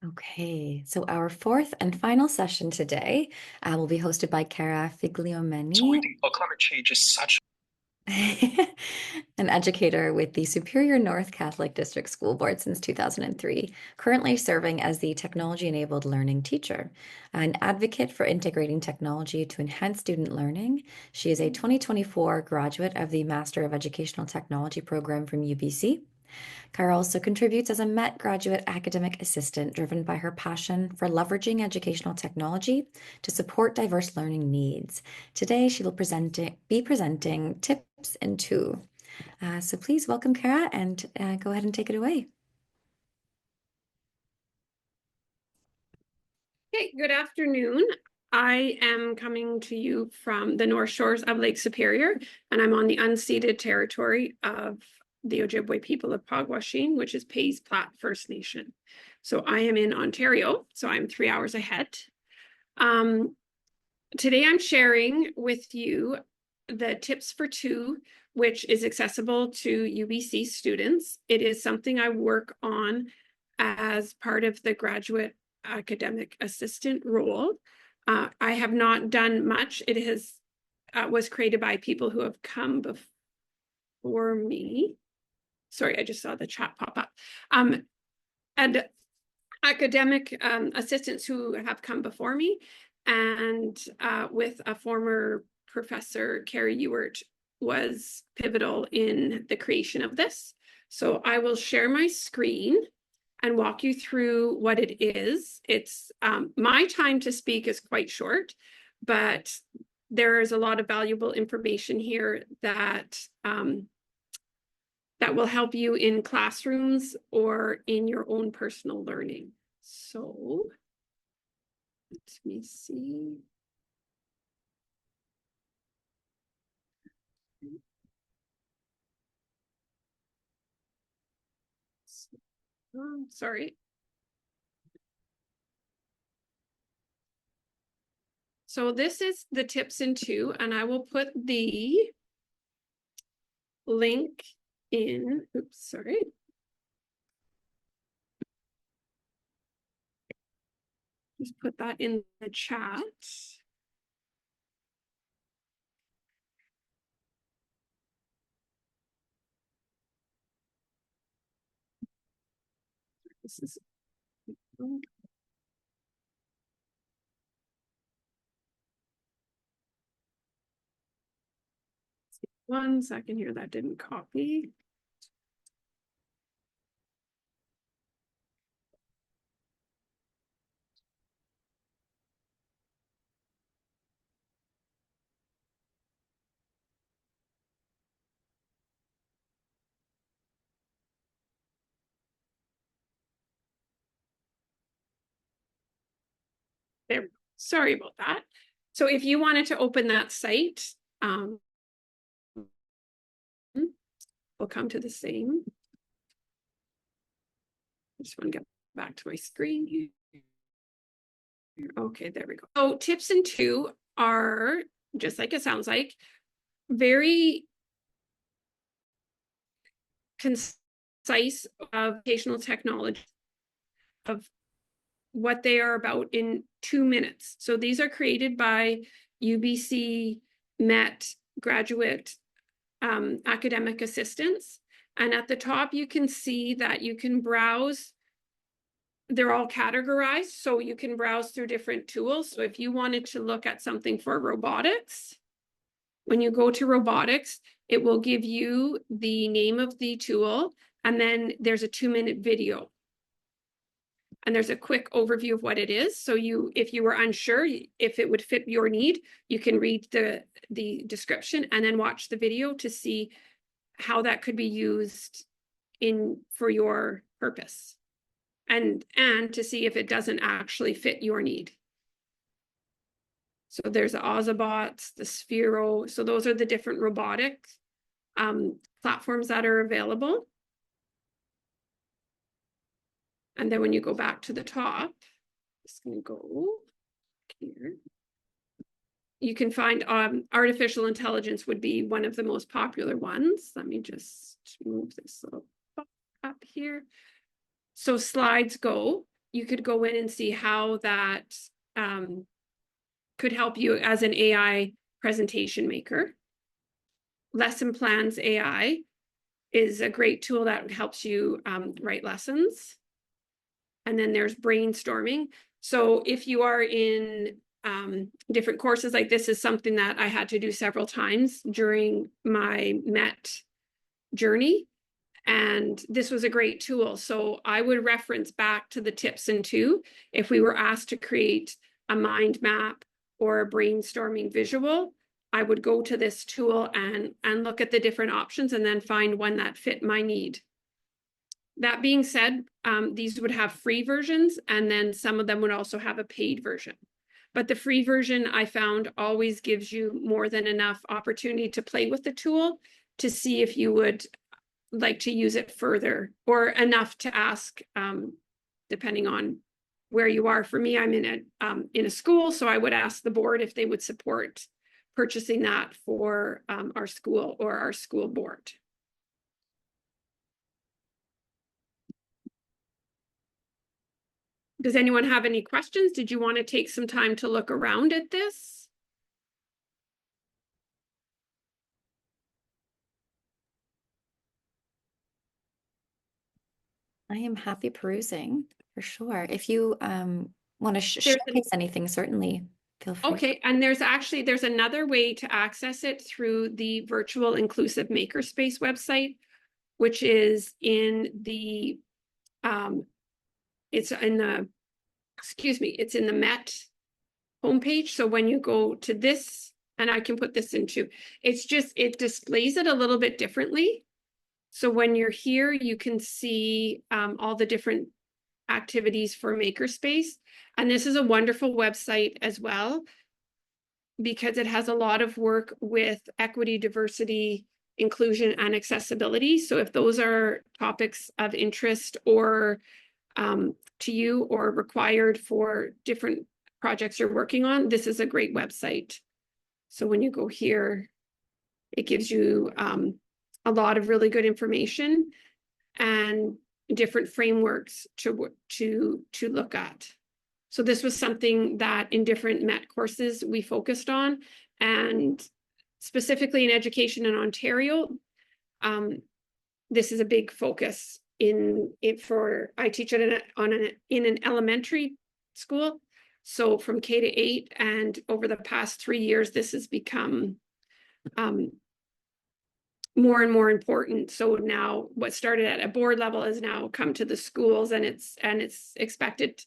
Okay, so our fourth and final session today will be hosted by Cara So we Figliomeni, think, climate change is such. an educator with the Superior North Catholic District School Board since 2003, currently serving as the technology-enabled learning teacher, an advocate for integrating technology to enhance student learning. She is a 2024 graduate of the Master of Educational Technology program from UBC. Cara also contributes as a Met graduate academic assistant, driven by her passion for leveraging educational technology to support diverse learning needs. Today, she will be presenting tips in two. So please welcome Cara and go ahead and take it away. Okay, good afternoon. I am coming to you from the North Shores of Lake Superior, and I'm on the unceded territory of the Ojibwe people of Pagwasheen, which is Pays Plat First Nation. So I am in Ontario, so I'm 3 hours ahead. Today I'm sharing with you the Tips for Two, which is accessible to UBC students. It is something I work on as part of the graduate academic assistant role. I have not done much. It was created by people who have come before me. Sorry, I just saw the chat pop up. And academic assistants who have come before me, and with a former professor, Cara Ewert, was pivotal in the creation of this. So I will share my screen and walk you through what it is. It's my time to speak is quite short, but there is a lot of valuable information here that that will help you in classrooms or in your own personal learning. So let me see. Sorry. So this is the tips in two, and I will put the link in. Oops, sorry. Just put that in the chat. This is 1 second here, that didn't copy. There, sorry about that. So if you wanted to open that site, we'll come to the same. I just want to get back to my screen here. Okay, there we go. So tips in two are, just like it sounds like, very concise educational technology of what they are about in 2 minutes. So these are created by UBC Met graduate academic assistants. And at the top, you can see that you can browse. They're all categorized, so you can browse through different tools. So if you wanted to look at something for robotics, when you go to robotics, it will give you the name of the tool, and then there's a 2-minute video. And there's a quick overview of what it is. So if you were unsure if it would fit your need, you can read the description and then watch the video to see how that could be used for your purpose, and to see if it doesn't actually fit your need. So there's the Ozobots, the Sphero. So those are the different robotic platforms that are available. And then when you go back to the top, just going to go here. You can find artificial intelligence would be one of the most popular ones. Let me just move this little up here. So slides go. you could go in and see how that could help you as an AI presentation maker. Lesson Plans AI is a great tool that helps you write lessons. And then there's brainstorming. So if you are in different courses, like this is something that I had to do several times during my MET journey. And this was a great tool. So I would reference back to the tips and two if we were asked to create a mind map or a brainstorming visual. I would go to this tool and look at the different options and then find one that fit my need. That being said, these would have free versions, and then some of them would also have a paid version. But the free version I found always gives you more than enough opportunity to play with the tool to see if you would like to use it further, or enough to ask, depending on where you are. For me, I'm in a school, so I would ask the board if they would support purchasing that for our school or our school board. Does anyone have any questions? Did you want to take some time to look around at this? I am happy perusing for sure. If you want to showcase anything, certainly feel free. Okay, and there's another way to access it through the Virtual Inclusive Makerspace website, which is in the it's in the MET homepage. So when you go to this, and I can put this into, it displays it a little bit differently. So when you're here, you can see all the different activities for Makerspace. And this is a wonderful website as well, because it has a lot of work with equity, diversity, inclusion, and accessibility. So if those are topics of interest or to you or required for different projects you're working on, this is a great website. So when you go here, it gives you a lot of really good information and different frameworks to look at. So this was something that in different MET courses we focused on, and specifically in education in Ontario, this is a big focus I teach it in an elementary school. So from K to 8, and over the past 3 years, this has become more and more important. So now what started at a board level has now come to the schools, and it's expected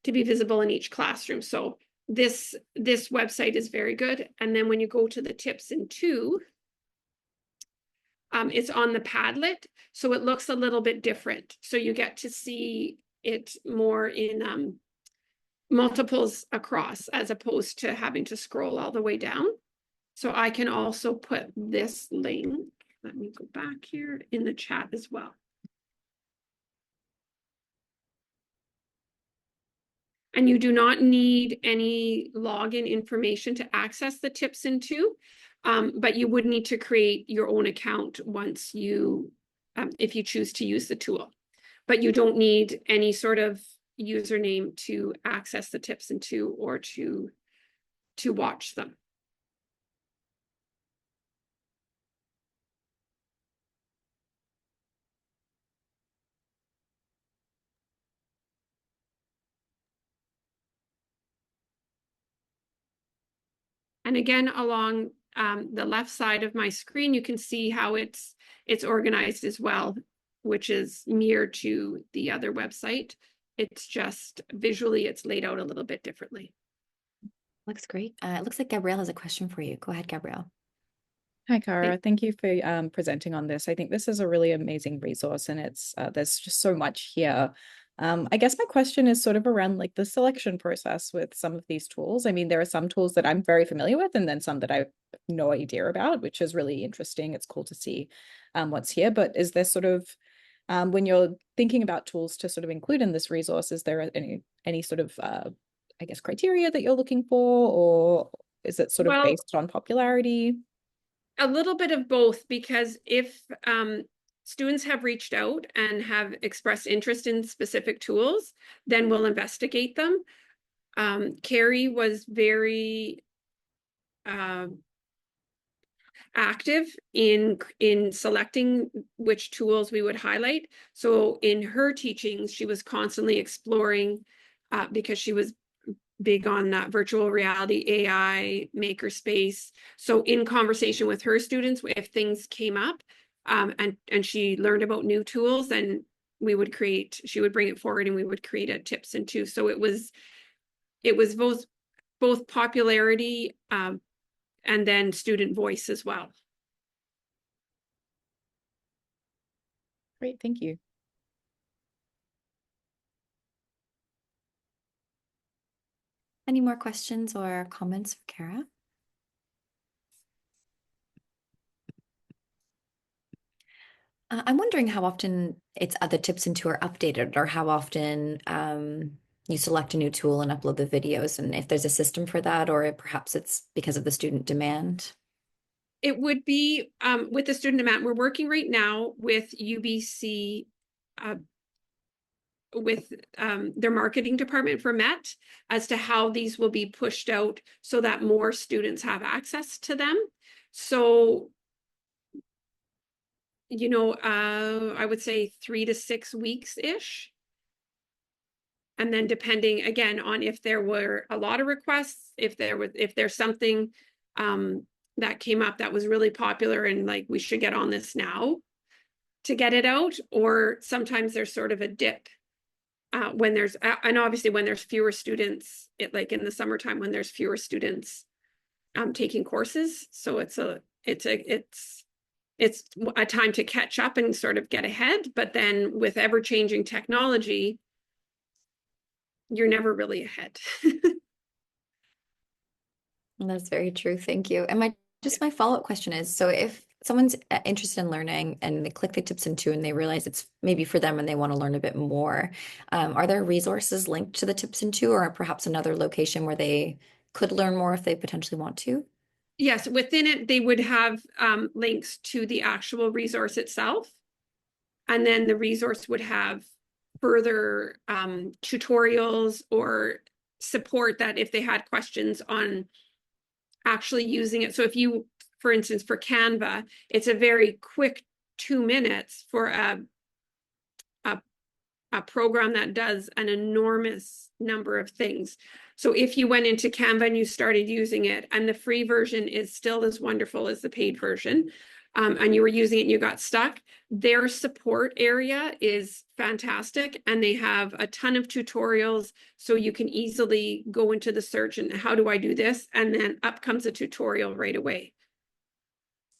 to be visible in each classroom. So this website is very good. And then when you go to the tips in 2, it's on the Padlet, so it looks a little bit different. So you get to see it more in multiples across, as opposed to having to scroll all the way down. So I can also put this link, let me go back here, in the chat as well. And you do not need any login information to access the tips in 2, but you would need to create your own account once you, if you choose to use the tool. But you don't need any sort of username to access the tips in 2 or to watch them. And again, along the left side of my screen, you can see how it's organized as well, which is mirror to the other website. It's just visually, it's laid out a little bit differently. Looks great. It looks like Gabrielle has a question for you. Go ahead, Gabrielle. Hi, Cara. Thank you for presenting on this. I think this is a really amazing resource, and it's there's just so much here. I guess my question is sort of around like the selection process with some of these tools. I mean, there are some tools that I'm very familiar with, and then some that I have no idea about, which is really interesting. It's cool to see what's here. But is there sort of when you're thinking about tools to sort of include in this resource, is there any sort of I guess criteria that you're looking for, or is it sort of based on popularity? A little bit of both, because if students have reached out and have expressed interest in specific tools, then we'll investigate them. Carrie was very active in selecting which tools we would highlight. So in her teachings, she was constantly exploring because she was big on that virtual reality, AI, makerspace. So in conversation with her students, if things came up and she learned about new tools, then she would bring it forward and we would create a tips and tools. So it was both popularity and then student voice as well. Great, thank you. Any more questions or comments for Cara? I'm wondering how often the tips and tour are updated, or how often you select a new tool and upload the videos, and if there's a system for that, or perhaps it's because of the student demand. It would be with the student demand. We're working right now with UBC with their marketing department for MET as to how these will be pushed out so that more students have access to them. So, you know, I would say 3 to 6 weeks-ish. And then depending again on if there were a lot of requests, if there's something that came up that was really popular and like we should get on this now to get it out, or sometimes there's sort of a dip when there's and obviously when there's fewer students, like in the summertime when there's fewer students taking courses. So it's a time to catch up and sort of get ahead. But then with ever-changing technology, you're never really ahead. That's very true. Thank you. And my follow-up question is, so if someone's interested in learning and they click the tips into and they realize it's maybe for them and they want to learn a bit more, are there resources linked to the tips into, or perhaps another location where they could learn more if they potentially want to? Yes, within it, they would have links to the actual resource itself. And then the resource would have further tutorials or support that if they had questions on actually using it. So if you, for instance, for Canva, it's a very quick 2 minutes for a program that does an enormous number of things. So if you went into Canva and you started using it, and the free version is still as wonderful as the paid version, and you were using it and you got stuck, their support area is fantastic. And they have a ton of tutorials. So you can easily go into the search and how do I do this? And then up comes a tutorial right away.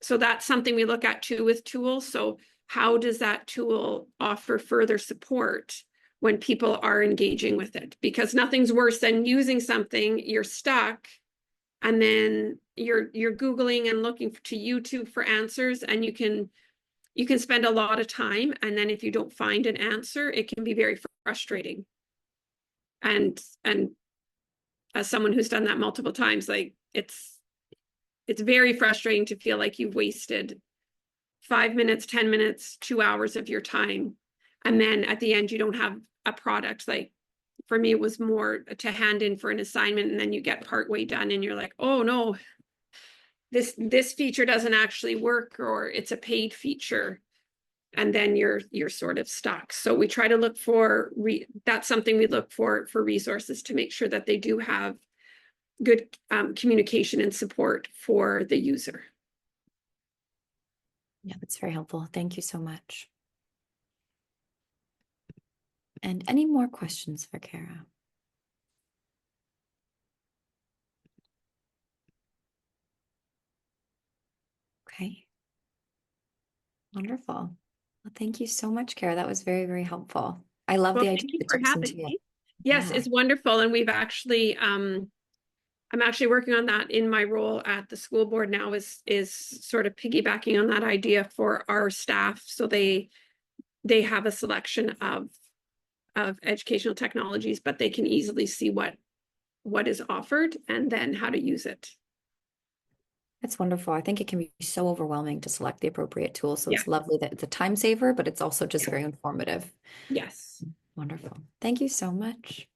So that's something we look at too with tools. So how does that tool offer further support when people are engaging with it? Because nothing's worse than using something, you're stuck, and then you're Googling and looking to YouTube for answers, and you can spend a lot of time, and then if you don't find an answer, it can be very frustrating. And as someone who's done that multiple times, like it's very frustrating to feel like you've wasted 5 minutes, 10 minutes, 2 hours of your time. And then at the end, you don't have a product. Like for me, it was more to hand in for an assignment, and then you get partway done and you're like, oh no, this feature doesn't actually work, or it's a paid feature. And then you're sort of stuck. So we try to look for, that's something we look for resources to make sure that they do have good communication and support for the user. Yeah, that's very helpful. Thank you so much. And any more questions for Cara? Okay. Wonderful. Well, thank you so much, Cara. That was very, very helpful. I love the idea Thank you of for tips and having tools. me. Yes, Yeah. it's wonderful. And we've actually, I'm actually working on that in my role at the school board now, is sort of piggybacking on that idea for our staff. So they have a selection of educational technologies, but they can easily see what is offered and then how to use it. That's wonderful. I think it can be so overwhelming to select the appropriate tool. So Yeah. it's lovely that it's a time saver, but it's also just Yeah. very informative. Yes. Wonderful. Thank you so much.